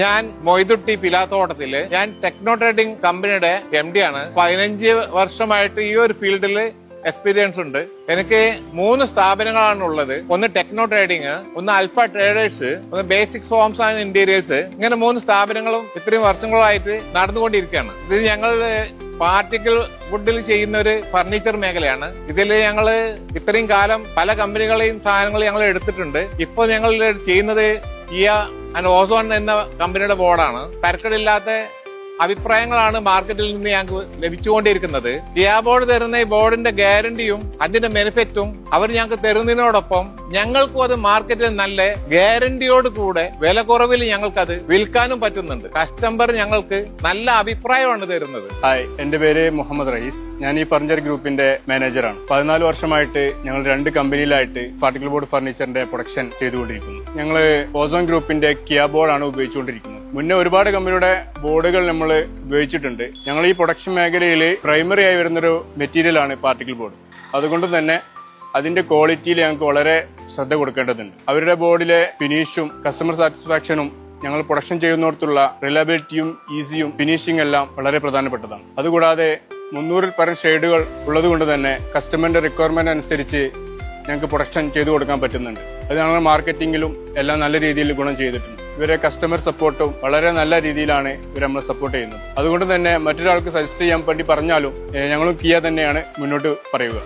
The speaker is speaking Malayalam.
ഞാൻ മൊയ്തുട്ടി പിലാത്തോട്ടത്തില് ഞാൻ ടെക്നോ ട്രേഡിംഗ് കമ്പനിയുടെ MD ആണ്. 15 വർഷമായിട്ട് ഈ ഒരു ഫീൽഡിൽ എക്സ്പീരിയൻസ് ഉണ്ട്. എനിക്ക് 3 സ്ഥാപനങ്ങളാണ് ഉള്ളത്. ഒന്ന് ടെക്നോ ട്രേഡിംഗ്, ഒന്ന് അൽഫ ട്രേഡേഴ്സ്, ഒന്ന് ബേസിക്സ് ഹോംസ് ആൻഡ് ഇന്റീരിയേഴ്സ്. ഇങ്ങനെ 3 സ്ഥാപനങ്ങളും ഇത്രയും വർഷങ്ങളായിട്ട് നടന്നുകൊണ്ടിരിക്കുകയാണ്. ഇത് ഞങ്ങൾ പാർട്ടിക്കൽ വുഡിൽ ചെയ്യുന്ന ഒരു ഫർണിച്ചർ മേഖലയാണ്. ഇതിൽ ഞങ്ങൾ ഇത്രയും കാലം പല കമ്പനികളെയും സാധനങ്ങൾ ഞങ്ങൾ എടുത്തിട്ടുണ്ട്. ഇപ്പോൾ ഞങ്ങൾ ചെയ്യുന്നത് കിയ ആൻഡ് ഓസോൺ എന്ന കമ്പനിയുടെ ബോർഡാണ്. തരക്കേടില്ലാത്ത അഭിപ്രായങ്ങളാണ് മാർക്കറ്റിൽ നിന്ന് ഞങ്ങൾക്ക് ലഭിച്ചുകൊണ്ടിരിക്കുന്നത്. കിയ ബോർഡ് തരുന്ന ഈ ബോർഡിന്റെ ഗ്യാരണ്ടിയും അതിന്റെ ബെനിഫിറ്റും അവർ ഞങ്ങൾക്ക് തരുന്നതിനോടൊപ്പം ഞങ്ങൾക്കും അത് മാർക്കറ്റിൽ നല്ല ഗ്യാരണ്ടിയോട് കൂടെ വില കുറവിൽ ഞങ്ങൾക്കത് വിൽക്കാനും പറ്റുന്നുണ്ട്. കസ്റ്റമർ ഞങ്ങൾക്ക് നല്ല അഭിപ്രായമാണ് തരുന്നത്. ഹായ്, എന്റെ പേര് മുഹമ്മദ് റയീസ്. ഞാൻ ഈ ഫർണിച്ചർ ഗ്രൂപ്പിന്റെ മാനേജറാണ്. 14 വർഷമായിട്ട് ഞങ്ങൾ 2 കമ്പനിയിലായിട്ട് പാർട്ടിക്കൽ ബോർഡ് ഫർണിച്ചറിന്റെ പ്രൊഡക്ഷൻ ചെയ്തുകൊണ്ടിരിക്കുന്നു. ഞങ്ങൾ ഓസോൺ ഗ്രൂപ്പിന്റെ കിയ ബോർഡാണ് ഉപയോഗിച്ചുകൊണ്ടിരിക്കുന്നത്. മുന്നേ ഒരുപാട് കമ്പനിയുടെ ബോർഡുകൾ നമ്മൾ ഉപയോഗിച്ചിട്ടുണ്ട്. ഞങ്ങൾ ഈ പ്രൊഡക്ഷൻ മേഖലയിൽ പ്രൈമറി ആയി വരുന്നൊരു മെറ്റീരിയലാണ് പാർട്ടിക്കൽ ബോർഡ്. അതുകൊണ്ട് തന്നെ അതിന്റെ ക്വാളിറ്റിയിൽ ഞങ്ങൾക്ക് വളരെ ശ്രദ്ധ കൊടുക്കേണ്ടതുണ്ട്. അവരുടെ ബോർഡിലെ ഫിനിഷും കസ്റ്റമർ സാറ്റിസ്ഫാക്ഷനും ഞങ്ങൾ പ്രൊഡക്ഷൻ ചെയ്യുന്നിടത്തുള്ള റിലയബിലിറ്റിയും ഈസിയും ഫിനിഷിംഗ് എല്ലാം വളരെ പ്രധാനപ്പെട്ടതാണ്. അതുകൂടാതെ 300-ൽ പരം ഷെയ്ഡുകൾ ഉള്ളതുകൊണ്ട് തന്നെ കസ്റ്റമറിന്റെ റിക്വയർമെന്റ് അനുസരിച്ച് ഞങ്ങൾക്ക് പ്രൊഡക്ഷൻ ചെയ്തു കൊടുക്കാൻ പറ്റുന്നുണ്ട്. അത് ഞങ്ങൾ മാർക്കറ്റിംഗിലും എല്ലാം നല്ല രീതിയിൽ ഗുണം ചെയ്തിട്ടുണ്ട്. ഇവരെ കസ്റ്റമർ സപ്പോർട്ടും വളരെ നല്ല രീതിയിലാണ് ഇവർ നമ്മളെ സപ്പോർട്ട് ചെയ്യുന്നത്. അതുകൊണ്ട് തന്നെ മറ്റൊരാൾക്ക് സജസ്റ്റ് ചെയ്യാൻ വേണ്ടി പറഞ്ഞാലും ഞങ്ങളും കിയ തന്നെയാണ് മുന്നോട്ട് പറയുക.